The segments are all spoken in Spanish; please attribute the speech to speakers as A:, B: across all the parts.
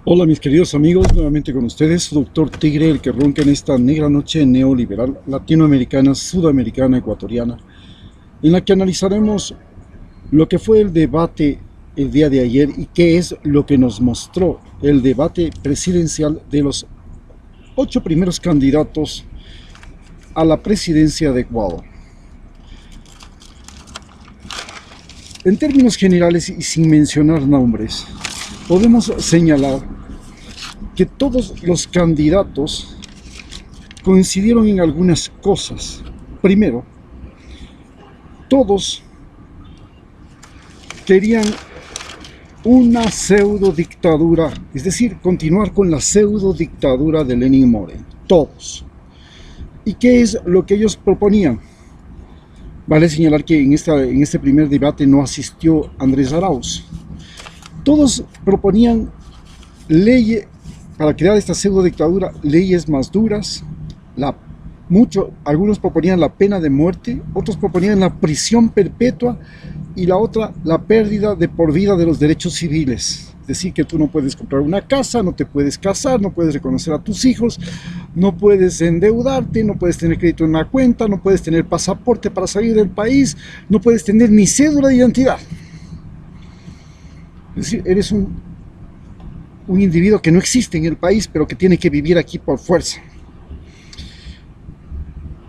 A: Hola mis queridos amigos, nuevamente con ustedes, su doctor Tigre, el que ronca en esta negra noche neoliberal, latinoamericana, sudamericana, ecuatoriana, en la que analizaremos lo que fue el debate el día de ayer y qué es lo que nos mostró el debate presidencial de los 8 primeros candidatos a la presidencia de Ecuador. En términos generales y sin mencionar nombres, podemos señalar que todos los candidatos coincidieron en algunas cosas. Primero, todos querían una pseudo dictadura, es decir, continuar con la pseudo dictadura de Lenín Moreno. Todos. ¿Y qué es lo que ellos proponían? Vale señalar que en este primer debate no asistió Andrés Arauz. Todos proponían leyes para crear esta pseudo dictadura, leyes más duras, algunos proponían la pena de muerte, otros proponían la prisión perpetua y la otra, la pérdida de por vida de los derechos civiles. Es decir, que tú no puedes comprar una casa, no te puedes casar, no puedes reconocer a tus hijos, no puedes endeudarte, no puedes tener crédito en una cuenta, no puedes tener pasaporte para salir del país, no puedes tener ni cédula de identidad. Es decir, eres un individuo que no existe en el país, pero que tiene que vivir aquí por fuerza.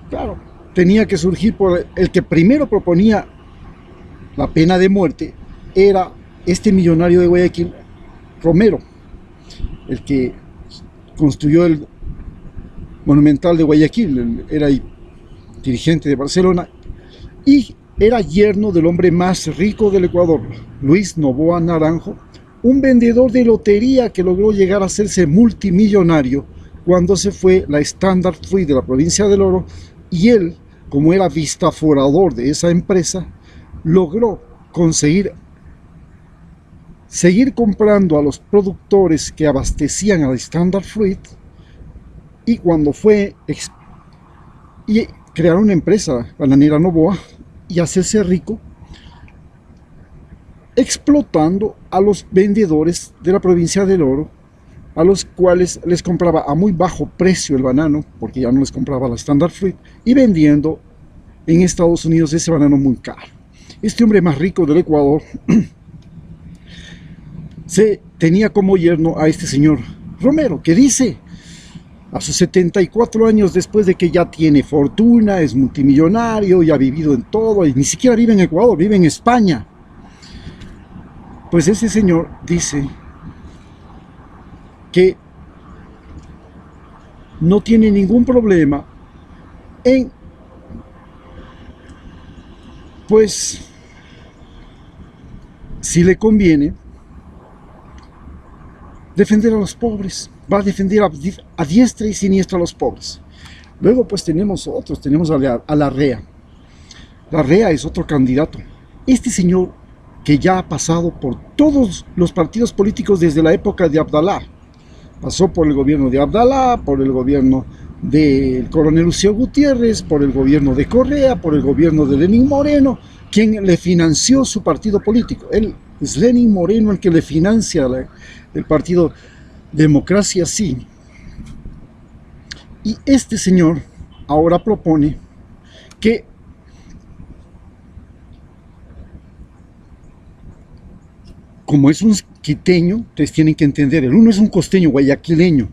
A: Claro, tenía que surgir por el que primero proponía la pena de muerte, era este millonario de Guayaquil, Romero, el que construyó el Monumental de Guayaquil, era dirigente de Barcelona y era yerno del hombre más rico del Ecuador, Luis Noboa Naranjo, un vendedor de lotería que logró llegar a hacerse multimillonario cuando se fue la Standard Fruit de la provincia del Oro, y él, como era vistaforador de esa empresa, logró conseguir seguir comprando a los productores que abastecían a la Standard Fruit, y cuando fue y crear una empresa bananera Noboa y hacerse rico explotando a los vendedores de la provincia del Oro, a los cuales les compraba a muy bajo precio el banano, porque ya no les compraba la Standard Fruit, y vendiendo en Estados Unidos ese banano muy caro. Este hombre más rico del Ecuador se tenía como yerno a este señor Romero, que dice, a sus 74 años, después de que ya tiene fortuna, es multimillonario, ya ha vivido en todo, y ni siquiera vive en Ecuador, vive en España. Pues ese señor dice que no tiene ningún problema en, pues, si le conviene, defender a los pobres, va a defender a diestra y siniestra a los pobres. Luego pues tenemos a Larrea. Larrea es otro candidato. Este señor que ya ha pasado por todos los partidos políticos desde la época de Abdalá. Pasó por el gobierno de Abdalá, por el gobierno del coronel Lucio Gutiérrez, por el gobierno de Correa, por el gobierno de Lenín Moreno, quien le financió su partido político. Él es Lenín Moreno el que le financia el partido Democracia Sí. Y este señor ahora propone que como es un quiteño, ustedes tienen que entender, el uno es un costeño guayaquileño,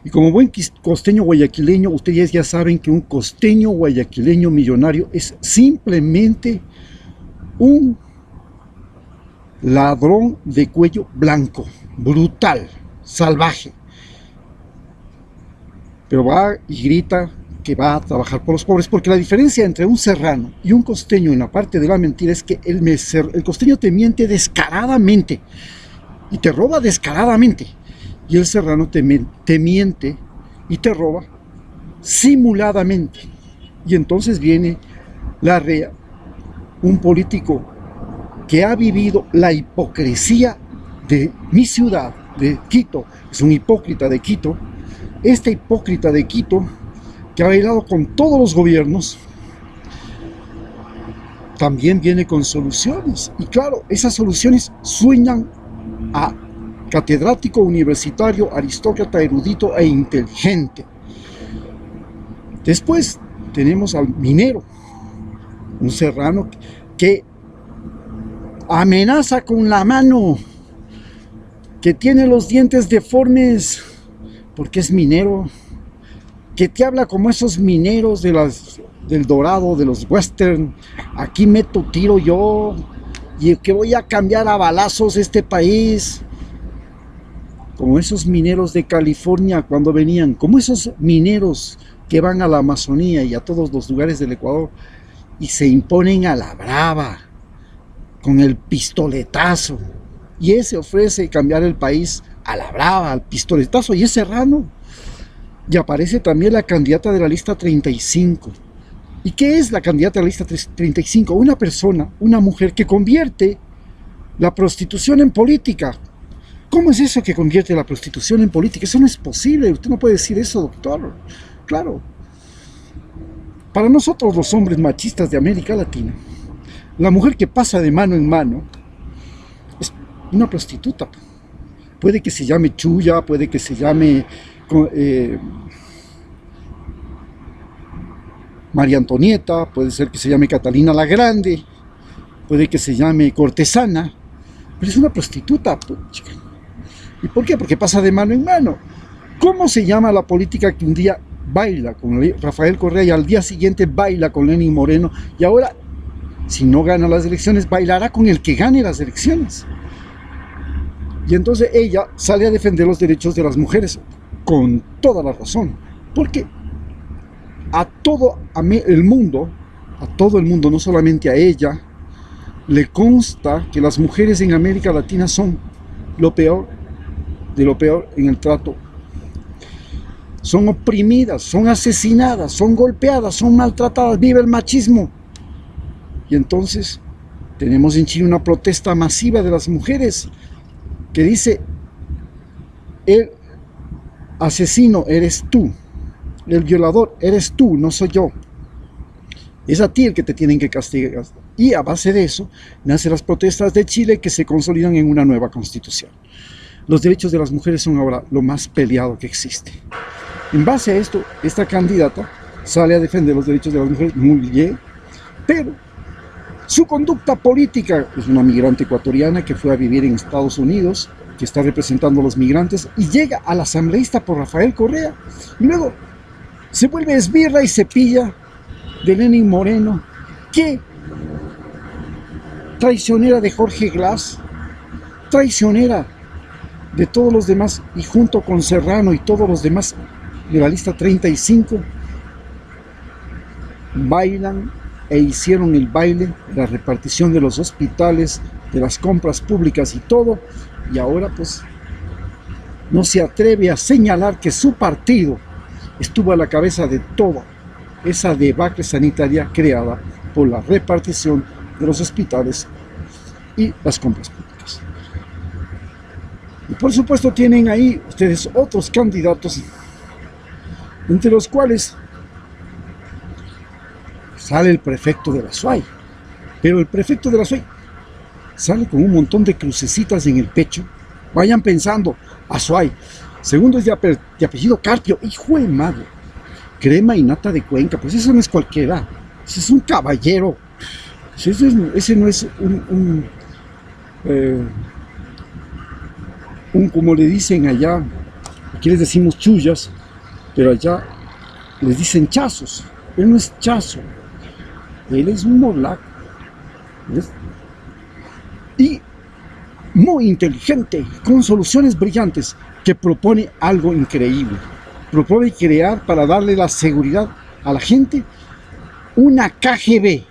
A: y como buen costeño guayaquileño, ustedes ya saben que un costeño guayaquileño millonario es simplemente un ladrón de cuello blanco, brutal, salvaje, pero va y grita que va a trabajar por los pobres, porque la diferencia entre un serrano y un costeño en la parte de la mentira es que el costeño te miente descaradamente y te roba descaradamente, y el serrano te miente y te roba simuladamente. Y entonces viene Larrea, un político que ha vivido la hipocresía de mi ciudad, de Quito, es un hipócrita de Quito, este hipócrita de Quito que ha bailado con todos los gobiernos, también viene con soluciones. Y claro, esas soluciones sueñan a catedrático universitario, aristócrata, erudito e inteligente. Después tenemos al minero, un serrano que amenaza con la mano, que tiene los dientes deformes porque es minero, que te habla como esos mineros del Dorado, de los western. Aquí meto tiro yo y que voy a cambiar a balazos este país, como esos mineros de California cuando venían, como esos mineros que van a la Amazonía y a todos los lugares del Ecuador y se imponen a la brava con el pistoletazo, y ese ofrece cambiar el país a la brava, al pistoletazo, y es serrano. Y aparece también la candidata de la lista 35. ¿Y qué es la candidata de la lista 35? Una persona, una mujer que convierte la prostitución en política. ¿Cómo es eso que convierte la prostitución en política? Eso no es posible, usted no puede decir eso, doctor. Claro. Para nosotros los hombres machistas de América Latina, la mujer que pasa de mano en mano es una prostituta. Puede que se llame Chuya, puede que se llame María Antonieta, puede ser que se llame Catalina la Grande, puede que se llame Cortesana, pero es una prostituta. ¿Y por qué? Porque pasa de mano en mano. ¿Cómo se llama la política que un día baila con Rafael Correa y al día siguiente baila con Lenín Moreno, y ahora, si no gana las elecciones, bailará con el que gane las elecciones? Y entonces ella sale a defender los derechos de las mujeres con toda la razón, porque a todo el mundo, no solamente a ella, le consta que las mujeres en América Latina son lo peor de lo peor en el trato. Son oprimidas, son asesinadas, son golpeadas, son maltratadas, vive el machismo. Y entonces tenemos en Chile una protesta masiva de las mujeres que dice: el asesino eres tú, el violador eres tú, no soy yo. Es a ti el que te tienen que castigar. Y a base de eso nacen las protestas de Chile, que se consolidan en una nueva constitución. Los derechos de las mujeres son ahora lo más peleado que existe. En base a esto, esta candidata sale a defender los derechos de las mujeres, muy bien, pero su conducta política es una migrante ecuatoriana que fue a vivir en Estados Unidos, que está representando a los migrantes, y llega al asambleísta por Rafael Correa, y luego se vuelve esbirra y cepilla de Lenín Moreno, que traicionera de Jorge Glass, traicionera de todos los demás, y junto con Serrano y todos los demás de la lista 35 bailan e hicieron el baile de la repartición de los hospitales, de las compras públicas y todo, y ahora pues no se atreve a señalar que su partido estuvo a la cabeza de toda esa debacle sanitaria creada por la repartición de los hospitales y las compras públicas. Y por supuesto tienen ahí ustedes otros candidatos, entre los cuales sale el prefecto de la SUAY, pero el prefecto de la SUAY sale con un montón de crucecitas en el pecho. Vayan pensando: Azuay, segundo es de apellido Carpio, hijo de madre, crema y nata de Cuenca, pues eso no es cualquiera, ese es un caballero, ese no es como le dicen allá, aquí les decimos chullas, pero allá les dicen chazos. Él no es chazo, él es un molaco, ¿ves? Y muy inteligente, con soluciones brillantes, que propone algo increíble. Propone crear, para darle la seguridad a la gente, una KGB,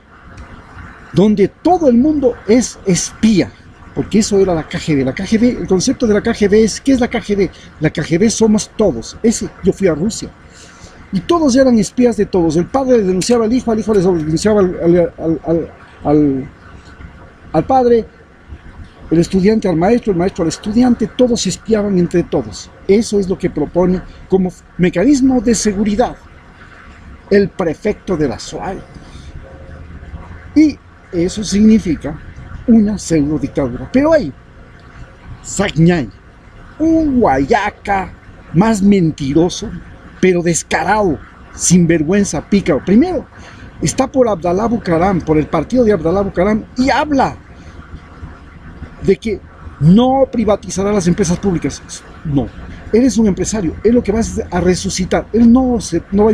A: donde todo el mundo es espía, porque eso era la KGB. La KGB, el concepto de la KGB es: ¿qué es la KGB? La KGB somos todos. Yo fui a Rusia, y todos eran espías de todos. El padre le denunciaba al hijo le denunciaba al padre, el estudiante al maestro, el maestro al estudiante, todos se espiaban entre todos. Eso es lo que propone como mecanismo de seguridad el prefecto de la SUAY. Y eso significa una pseudo dictadura. Pero hay Sagñay, un guayaca más mentiroso, pero descarado, sinvergüenza, pícaro. Primero, está por Abdalá Bucaram, por el partido de Abdalá Bucaram, y habla de que no privatizará las empresas públicas. No, él es un empresario, él lo que va a resucitar, él no va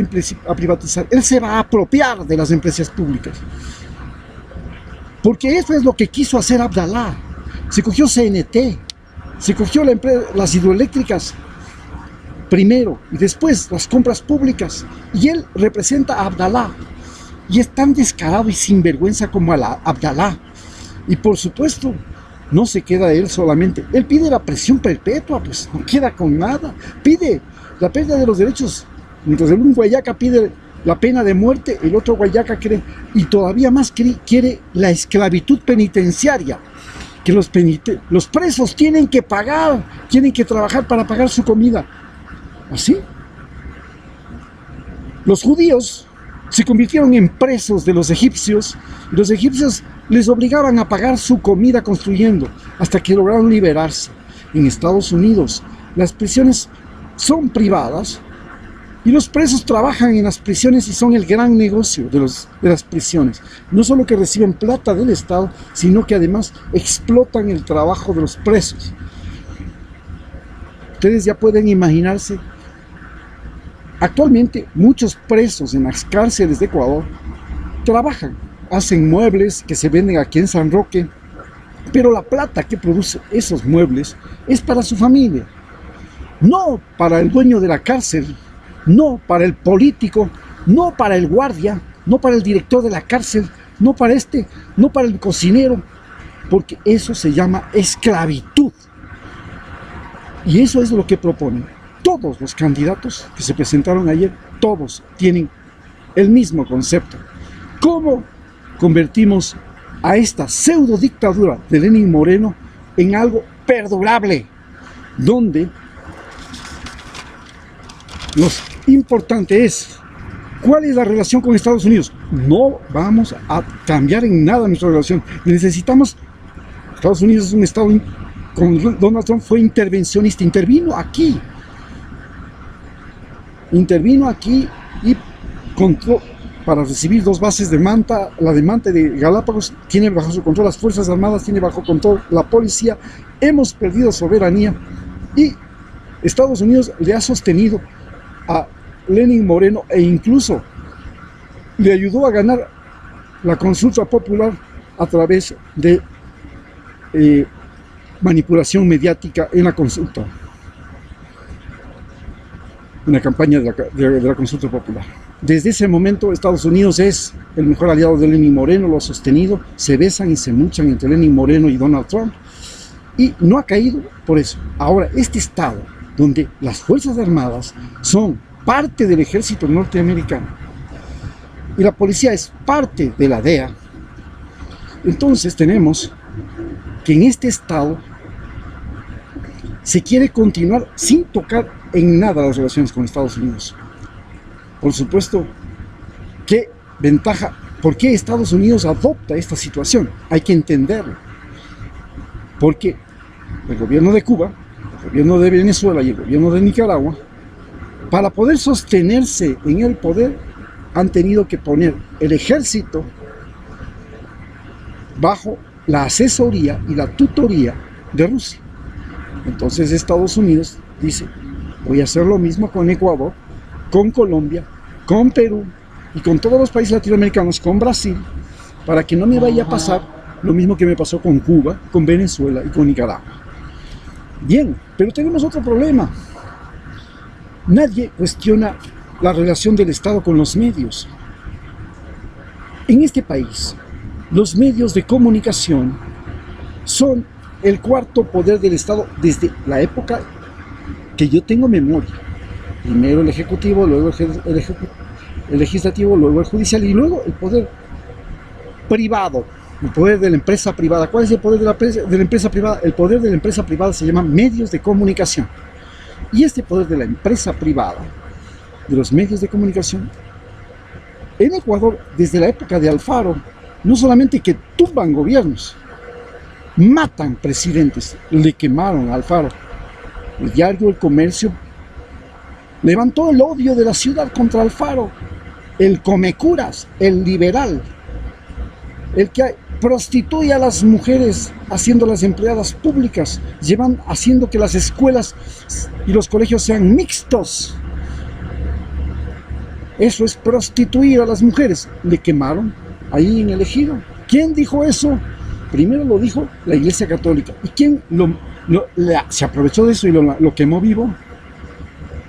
A: a privatizar, él se va a apropiar de las empresas públicas. Porque eso es lo que quiso hacer Abdalá. Se cogió CNT, se cogió las hidroeléctricas primero y después las compras públicas. Y él representa a Abdalá. Y es tan descarado y sinvergüenza como Abdalá. Y por supuesto, no se queda él solamente. Él pide la prisión perpetua, pues no queda con nada. Pide la pérdida de los derechos. Mientras un guayaca pide la pena de muerte, el otro guayaca quiere, y todavía más quiere la esclavitud penitenciaria. Que los presos tienen que pagar, tienen que trabajar para pagar su comida. ¿Así? Los judíos se convirtieron en presos de los egipcios, y los egipcios les obligaban a pagar su comida construyendo, hasta que lograron liberarse. En Estados Unidos, las prisiones son privadas, y los presos trabajan en las prisiones y son el gran negocio de las prisiones. No solo que reciben plata del Estado, sino que además explotan el trabajo de los presos. Ustedes ya pueden imaginarse. Actualmente muchos presos en las cárceles de Ecuador trabajan, hacen muebles que se venden aquí en San Roque, pero la plata que produce esos muebles es para su familia, no para el dueño de la cárcel, no para el político, no para el guardia, no para el director de la cárcel, no para no para el cocinero, porque eso se llama esclavitud. Y eso es lo que proponen. Todos los candidatos que se presentaron ayer, todos tienen el mismo concepto. ¿Cómo convertimos a esta pseudo dictadura de Lenín Moreno en algo perdurable? Donde lo importante es, ¿cuál es la relación con Estados Unidos? No vamos a cambiar en nada nuestra relación. Necesitamos, Estados Unidos es un estado, con Donald Trump fue intervencionista, intervino aquí y controló, para recibir 2 bases de Manta, la de Manta y de Galápagos, tiene bajo su control las Fuerzas Armadas, tiene bajo control la policía. Hemos perdido soberanía y Estados Unidos le ha sostenido a Lenín Moreno e incluso le ayudó a ganar la consulta popular a través de manipulación mediática en la consulta, en la campaña de la consulta popular. Desde ese momento Estados Unidos es el mejor aliado de Lenín Moreno, lo ha sostenido, se besan y se muchan entre Lenín Moreno y Donald Trump, y no ha caído por eso. Ahora, este estado donde las Fuerzas Armadas son parte del ejército norteamericano y la policía es parte de la DEA, entonces tenemos que en este estado se quiere continuar sin tocar en nada las relaciones con Estados Unidos. Por supuesto, ¿qué ventaja? ¿Por qué Estados Unidos adopta esta situación? Hay que entenderlo. Porque el gobierno de Cuba, el gobierno de Venezuela y el gobierno de Nicaragua, para poder sostenerse en el poder, han tenido que poner el ejército bajo la asesoría y la tutoría de Rusia. Entonces Estados Unidos dice, voy a hacer lo mismo con Ecuador, con Colombia, con Perú y con todos los países latinoamericanos, con Brasil, para que no me vaya a pasar lo mismo que me pasó con Cuba, con Venezuela y con Nicaragua. Bien, pero tenemos otro problema. Nadie cuestiona la relación del Estado con los medios. En este país, los medios de comunicación son el cuarto poder del Estado desde la época que yo tengo memoria. Primero el Ejecutivo, luego el Legislativo, luego el Judicial y luego el poder privado, el poder de la empresa privada. ¿Cuál es el poder de la empresa privada? El poder de la empresa privada se llama medios de comunicación. Y este poder de la empresa privada, de los medios de comunicación, en Ecuador, desde la época de Alfaro, no solamente que tumban gobiernos, matan presidentes, le quemaron a Alfaro, El diario El Comercio levantó el odio de la ciudad contra Alfaro, el comecuras, el liberal, el que prostituye a las mujeres haciéndolas empleadas públicas, haciendo que las escuelas y los colegios sean mixtos. Eso es prostituir a las mujeres. Le quemaron ahí en el Ejido. ¿Quién dijo eso? Primero lo dijo la Iglesia Católica. ¿Y quién se aprovechó de eso y lo quemó vivo?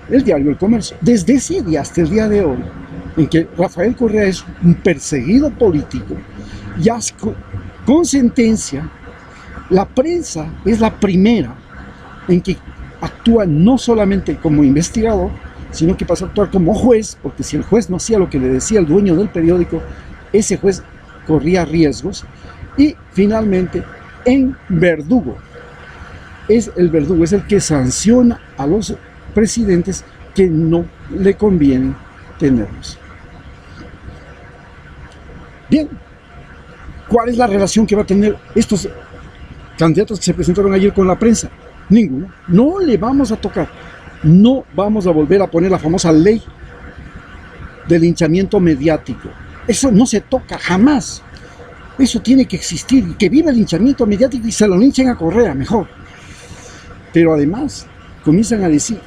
A: El diario El Comercio. Desde ese día hasta el día de hoy, en que Rafael Correa es un perseguido político, ya con sentencia, la prensa es la primera en que actúa no solamente como investigador, sino que pasa a actuar como juez, porque si el juez no hacía lo que le decía el dueño del periódico, ese juez corría riesgos. Y finalmente, en verdugo. Es el verdugo, es el que sanciona a los presidentes que no le conviene tenerlos. Bien, ¿cuál es la relación que va a tener estos candidatos que se presentaron ayer con la prensa? Ninguna. No le vamos a tocar. No vamos a volver a poner la famosa ley del linchamiento mediático. Eso no se toca jamás. Eso tiene que existir. Y que viva el linchamiento mediático y se lo linchen a Correa, mejor. Pero además comienzan a decir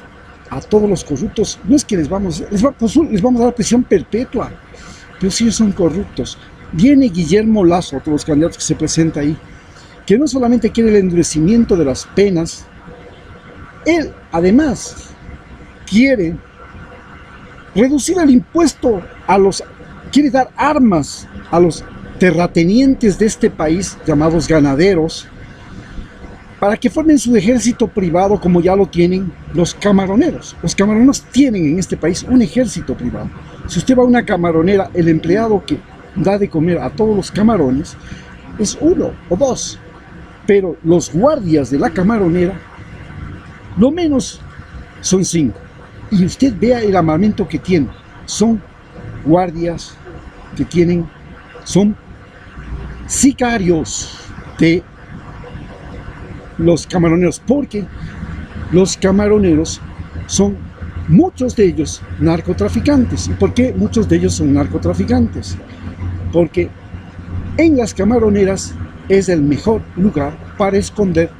A: a todos los corruptos, no es que les vamos a dar prisión perpetua, pero si ellos son corruptos. Viene Guillermo Lasso, otro de los candidatos que se presenta ahí, que no solamente quiere el endurecimiento de las penas, él además quiere reducir el impuesto quiere dar armas a los terratenientes de este país, llamados ganaderos, para que formen su ejército privado como ya lo tienen los camaroneros. Los camaroneros tienen en este país un ejército privado. Si usted va a una camaronera, el empleado que da de comer a todos los camarones es 1 o 2, pero los guardias de la camaronera, lo menos son 5. Y usted vea el armamento que tienen. Son guardias que son sicarios de los camaroneros, porque los camaroneros son, muchos de ellos, narcotraficantes. ¿Y por qué muchos de ellos son narcotraficantes? Porque en las camaroneras es el mejor lugar para esconder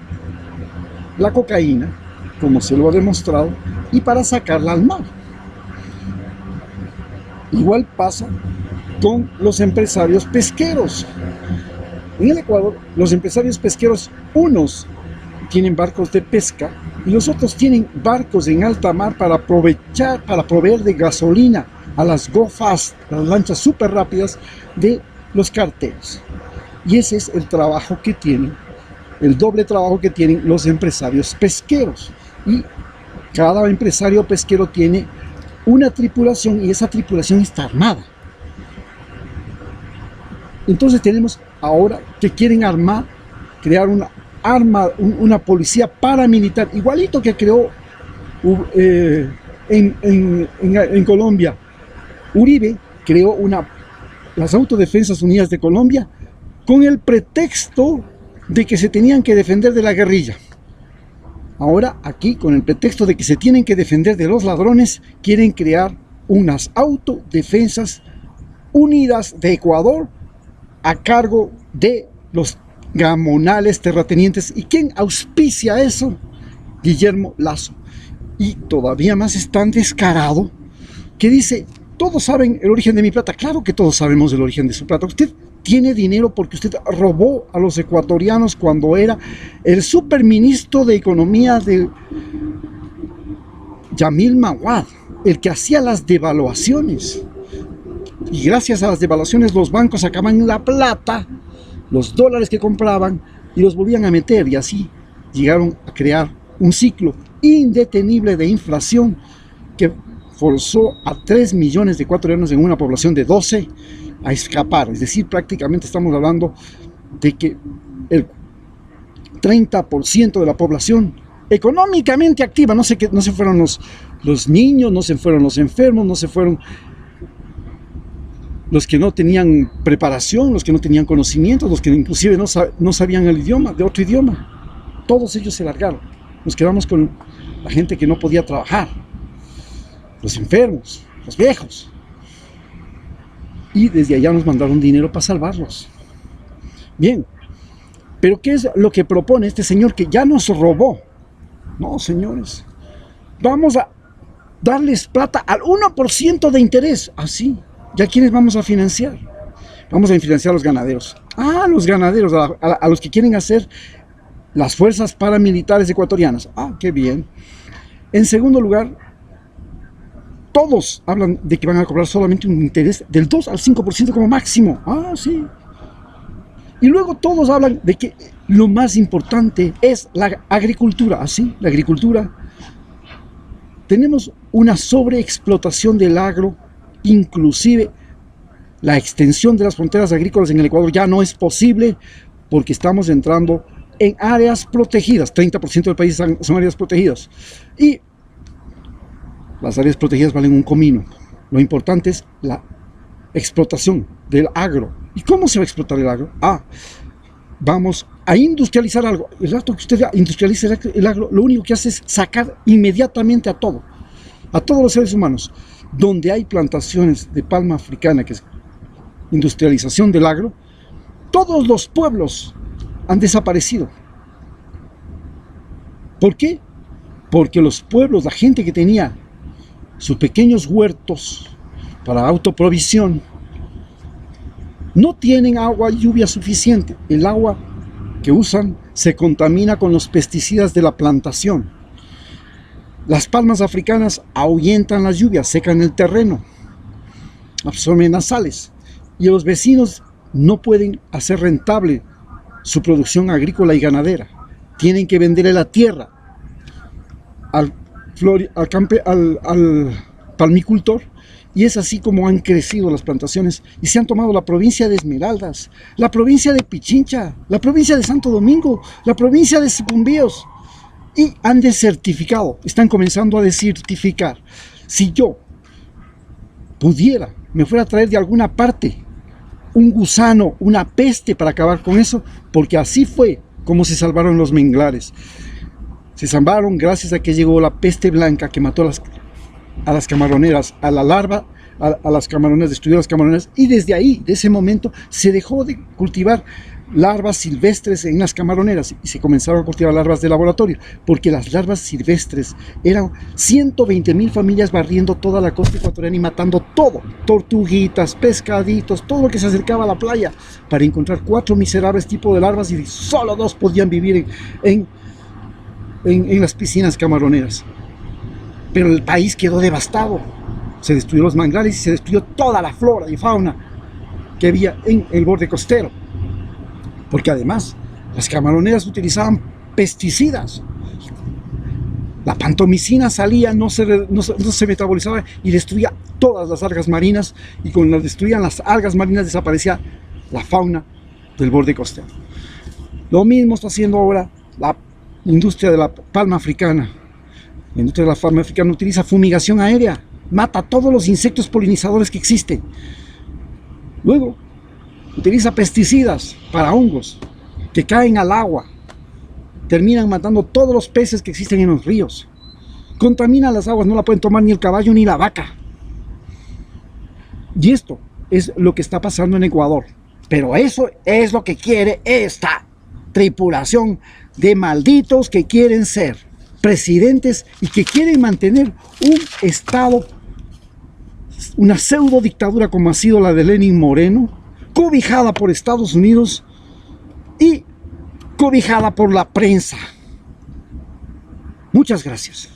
A: la cocaína, como se lo ha demostrado, y para sacarla al mar. Igual pasa con los empresarios pesqueros. En el Ecuador, los empresarios pesqueros, unos tienen barcos de pesca y los otros tienen barcos en alta mar para proveer de gasolina a las go-fast, las lanchas súper rápidas de los carteles. Y ese es el trabajo que tienen, el doble trabajo que tienen los empresarios pesqueros. Y cada empresario pesquero tiene una tripulación y esa tripulación está armada. Entonces tenemos ahora que quieren crear una policía paramilitar, igualito que creó en Colombia. Uribe creó las Autodefensas Unidas de Colombia con el pretexto de que se tenían que defender de la guerrilla. Ahora aquí, con el pretexto de que se tienen que defender de los ladrones, quieren crear unas Autodefensas Unidas de Ecuador a cargo de los gamonales terratenientes. ¿Y quién auspicia eso? Guillermo Lasso. Y todavía más es tan descarado que dice: todos saben el origen de mi plata. Claro que todos sabemos el origen de su plata. Usted tiene dinero porque usted robó a los ecuatorianos cuando era el superministro de Economía de Yamil Maguad, el que hacía las devaluaciones. Y gracias a las devaluaciones los bancos sacaban la plata, los dólares que compraban, y los volvían a meter, y así llegaron a crear un ciclo indetenible de inflación que forzó a 3 millones de ecuatorianos en una población de 12 a escapar. Es decir, prácticamente estamos hablando de que el 30% de la población económicamente activa, no se fueron los niños, no se fueron los enfermos, no se fueron los que no tenían preparación, los que no tenían conocimientos, los que inclusive no sabían el idioma, de otro idioma. Todos ellos se largaron. nos quedamos con la gente que no podía trabajar, los enfermos, los viejos. Y desde allá nos mandaron dinero para salvarlos. Bien, pero ¿qué es lo que propone este señor que ya nos robó? No, señores, vamos a darles plata al 1% de interés. Así, ¿ya quiénes vamos a financiar? Vamos a financiar a los ganaderos. Ah, los ganaderos, a los que quieren hacer las fuerzas paramilitares ecuatorianas. Ah, qué bien. En segundo lugar, todos hablan de que van a cobrar solamente un interés del 2 al 5% como máximo. Ah, sí. Y luego todos hablan de que lo más importante es la agricultura. Así, la agricultura. Tenemos una sobreexplotación del agro, inclusive la extensión de las fronteras agrícolas en el Ecuador ya no es posible porque estamos entrando en áreas protegidas. 30% del país son áreas protegidas. Y las áreas protegidas valen un comino. Lo importante es la explotación del agro. ¿Y cómo se va a explotar el agro? Ah, vamos a industrializar algo. El rato que usted industrializa el agro, lo único que hace es sacar inmediatamente a todos los seres humanos. Donde hay plantaciones de palma africana, que es industrialización del agro, todos los pueblos han desaparecido. ¿Por qué? Porque los pueblos, la gente que tenía sus pequeños huertos para autoprovisión, no tienen agua y lluvia suficiente. El agua que usan se contamina con los pesticidas de la plantación. Las palmas africanas ahuyentan las lluvias, secan el terreno, absorben las sales, y los vecinos no pueden hacer rentable su producción agrícola y ganadera. Tienen que venderle la tierra al palmicultor, y es así como han crecido las plantaciones y se han tomado la provincia de Esmeraldas, la provincia de Pichincha, la provincia de Santo Domingo, la provincia de Sucumbíos, y han desertificado, están comenzando a desertificar. Si yo pudiera, me fuera a traer de alguna parte un gusano, una peste para acabar con eso, porque así fue como se salvaron los manglares. Se salvaron gracias a que llegó la peste blanca que mató a las camaroneras, a la larva, a las camaroneras, destruyó las camaroneras, y desde ahí, de ese momento, se dejó de cultivar larvas silvestres en las camaroneras y se comenzaron a cultivar larvas de laboratorio, porque las larvas silvestres eran 120.000 familias barriendo toda la costa ecuatoriana y matando todo, tortuguitas, pescaditos, todo lo que se acercaba a la playa, para encontrar 4 miserables tipos de larvas, y solo 2 podían vivir en las piscinas camaroneras. Pero el país quedó devastado, se destruyó los manglares y se destruyó toda la flora y fauna que había en el borde costero, porque además las camaroneras utilizaban pesticidas. La pantomicina salía, no se metabolizaba y destruía todas las algas marinas, y cuando destruían las algas marinas desaparecía la fauna del borde costero. Lo mismo está haciendo ahora la industria de la palma africana. La industria de la palma africana utiliza fumigación aérea, mata a todos los insectos polinizadores que existen. Luego utiliza pesticidas para hongos que caen al agua, terminan matando todos los peces que existen en los ríos. Contamina las aguas, no la pueden tomar ni el caballo ni la vaca. Y esto es lo que está pasando en Ecuador. Pero eso es lo que quiere esta tripulación de malditos que quieren ser presidentes y que quieren mantener un estado, una pseudo dictadura como ha sido la de Lenin Moreno, cobijada por Estados Unidos y cobijada por la prensa. Muchas gracias.